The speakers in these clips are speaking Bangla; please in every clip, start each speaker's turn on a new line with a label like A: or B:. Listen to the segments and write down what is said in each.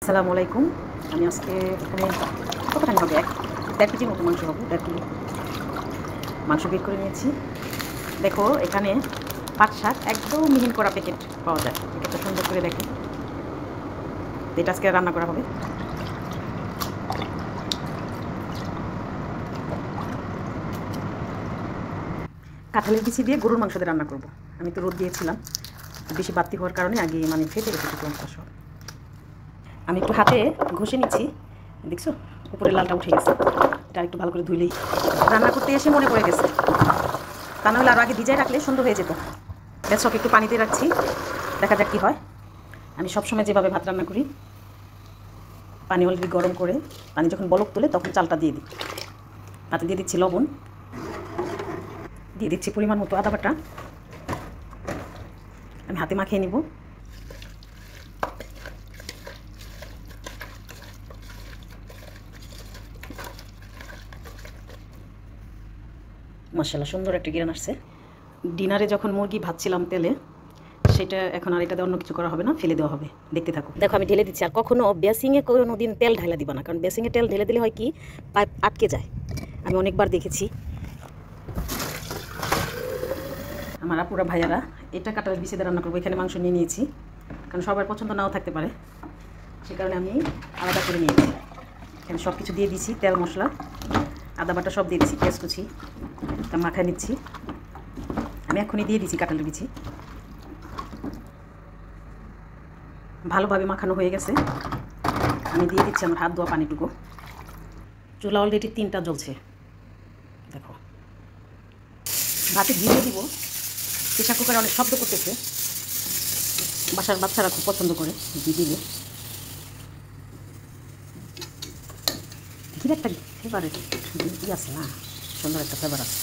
A: আসসালামু আলাইকুম। আমি আজকে এখানে কতখানি হবে 1.5 কেজির মতো মাংস হবে। 1.5 কিলো মাংস বের করে নিয়েছি। দেখো এখানে পাট শাক একদম মিহিন করা প্যাকেট পাওয়া যায়। প্যাকেটটা সুন্দর করে দেখো। এটা আজকে রান্না করা হবে। কাঁঠালের বিচি দিয়ে গরুর মাংস দিয়ে রান্না করব। আমি তো রোদ দিয়েছিলাম, বেশি বাড়তি হওয়ার কারণে আগে ফেটে রেখেছি মাংস সব। আমি একটু হাতে ঘষে নিচ্ছি, দেখছো উপরে লালটা উঠে গেছে। এটা একটু ভালো করে ধুইলেই রান্না করতে এসে মনে পড়ে গেছে, তা নাহলে আরও আগে ভিজায় রাখলে সুন্দর হয়ে যেত। ব্যাস সব একটু পানিতে রাখছি, দেখা যাক কী হয়। আমি সবসময় যেভাবে ভাত রান্না করি, পানি অলরেডি গরম করে পানি যখন বলক তোলে তখন চালটা দিয়ে দিই। তাতে দিয়ে দিচ্ছি লবণ, দিয়ে দিচ্ছি পরিমাণ মতো আদা বাটা। আমি হাতে মাখিয়ে নিব। মাশাআল্লাহ সুন্দর একটা ঘ্রাণ আসছে। ডিনারে যখন মুরগি ভাজছিলাম তেলে, সেটা এখন আর এটাতে অন্য কিছু করা হবে না, ফেলে দেওয়া হবে। দেখতে থাকো। দেখো আমি ঢেলে দিচ্ছি। আর কখনো বেসিংয়ে কোনো দিন তেল ঢালা দিবা না, কারণ বেসিংয়ে তেল ঢেলে দিলে হয় কি পাইপ আটকে যায়। আমি অনেকবার দেখেছি। আমার আপুরা ভাইয়ারা এটা কাঁঠালের বিচি দিয়ে রান্না করবো। এখানে মাংস নিয়ে নিয়েছি, কারণ সবার পছন্দ নাও থাকতে পারে, সে কারণে আমি আলাদা করে নিয়েছি। এখানে সব কিছু দিয়ে দিয়েছি, তেল মশলা আদা বাটা সব দিয়ে দিচ্ছি, পেঁয়াজ কুচি, তা মাখায় নিচ্ছি। আমি এখনই দিয়ে দিচ্ছি কাঁঠালের বিচি। ভালোভাবে মাখানো হয়ে গেছে। আমি দিয়ে দিচ্ছি আমার হাত ধোয়া পানিটুকু। চুলা অলরেডি 3টা জ্বলছে। দেখো ভাতে দিয়ে দিব। প্রেশার কুকারে অনেক শব্দ করতেছে, বাসার বাচ্চারা খুব পছন্দ করে ঘি দিলে। ঘির একটা ফ্লেভারের ই আছে না, সুন্দর একটা ফ্লেভার আছে।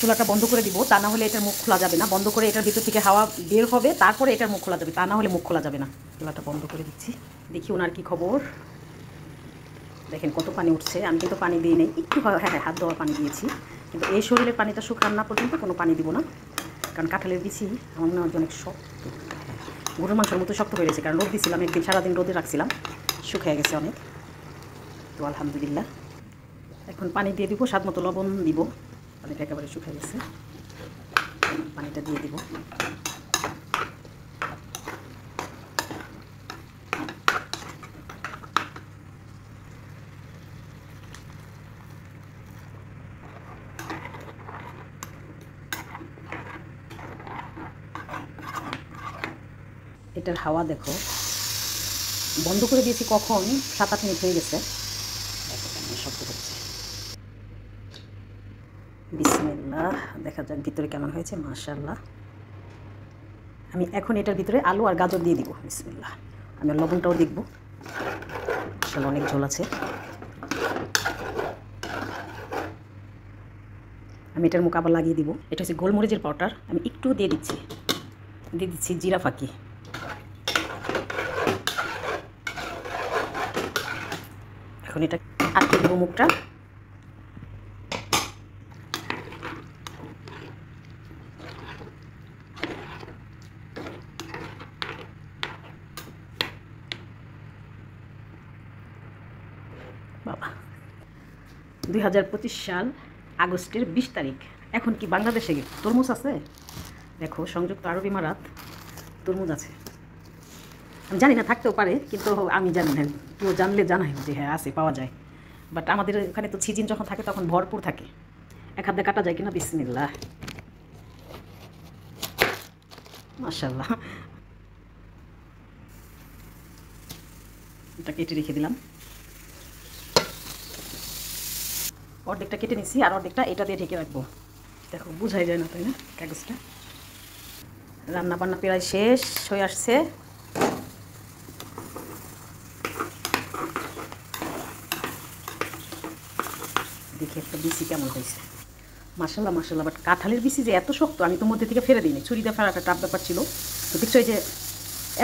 A: চুলাটা বন্ধ করে দিব, তা না হলে এটার মুখ খোলা যাবে না। বন্ধ করে এটার ভিতর থেকে হাওয়া বের হবে, তারপরে এটার মুখ খোলা যাবে, তা না হলে মুখ খোলা যাবে না। চুলাটা বন্ধ করে দিচ্ছি, দেখি ওনার কি খবর। দেখেন কত পানি উঠছে। আমি কিন্তু পানি দিই নেই, একটু হ্যাঁ হাত ধোয়া পানি দিয়েছি, কিন্তু এই শরীরের পানিটা শুকান না পর্যন্ত কোনো পানি দিব না, কারণ কাঁঠালের বিচি আমার মনে হয় অনেক শক্ত। গরুর মাংসের মতো শক্ত হয়ে গেছে, কারণ রোদ দিয়েছিলাম একদিন, সারাদিন রোদে রাখছিলাম, শুকিয়ে গেছে অনেক। তো আলহামদুলিল্লাহ এখন পানি দিয়ে দিব, স্বাদ মতো লবণ দিব। পানিটা একেবারে শুকিয়ে গেছে, পানিটা দিয়ে দিব। এটার হাওয়া দেখো, বন্ধ করে দিয়েছি কখন 7-8 মিনিট হয়ে গেছে। দেখো কেমন শব্দ হচ্ছে। বিসমিল্লাহ, দেখা যাক ভিতরে কেমন হয়েছে। মাশাআল্লাহ। আমি এখন এটার ভিতরে আলু আর গাজর দিয়ে দিব। বিসমিল্লাহ। আমি লবণটাও দেখব, আসলে অনেক ঝোল আছে। আমি এটার মুখ আবার লাগিয়ে দিব। এটা হচ্ছে গোলমরিচের পাউডার, আমি একটু দিয়ে দিচ্ছি। দিয়ে দিচ্ছি জিরা ফাঁকি। এখন এটা আটকে দেবো মুখটা। বাবা 2025 সাল আগস্টের 20 তারিখ। এখন কি বাংলাদেশে তরমুজ আছে? দেখো সংযুক্ত আরব আমিরাত তরমুজ আছে। আমি জানি না, থাকতেও পারে, কিন্তু আমি জানি না। কেউ জানলে জানাই যে হ্যাঁ আছে, পাওয়া যায়। বাট আমাদের এখানে তো সিজন যখন থাকে তখন ভরপুর থাকে। এক হাতে কাটা যায় কিনা। বিসমিল্লাহ। মাশাআল্লাহ। এটা কেটে রেখে দিলাম। অর্ধেকটা কেটে নিচ্ছি, আর অর্ধেকটা এটা দিয়ে ঢেকে রাখবো। দেখো বোঝাই যায় না, তাই না কাগজটা। রান্না বান্না প্রায় শেষ হয়ে আসছে। দেখি একটা বিচি কেমন হয়েছে। মাশাআল্লাহ মাশাআল্লাহ। বাট কাঁঠালের বিচি যে এত শক্ত, আমি তো মধ্যে থেকে ফেলে দিইনি, ছুরি দিয়ে ফেরাটা টাফ ব্যাপার ছিল। তো দেখছো এই যে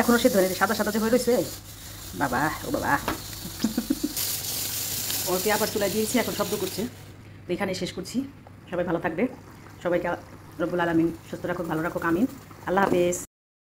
A: এখনও সে ধরে সাদা সাদা যে হয়ে রয়েছে। বাবা ও বাবা। ওকে আবার চুলা দিয়েছি, এখন শব্দ করছে। তো এখানে শেষ করছি। সবাই ভালো থাকবে, সবাইকে রব্বুল আলামিন সুস্থ রাখুক, ভালো রাখুক, আমিন। আল্লাহ হাফেজ।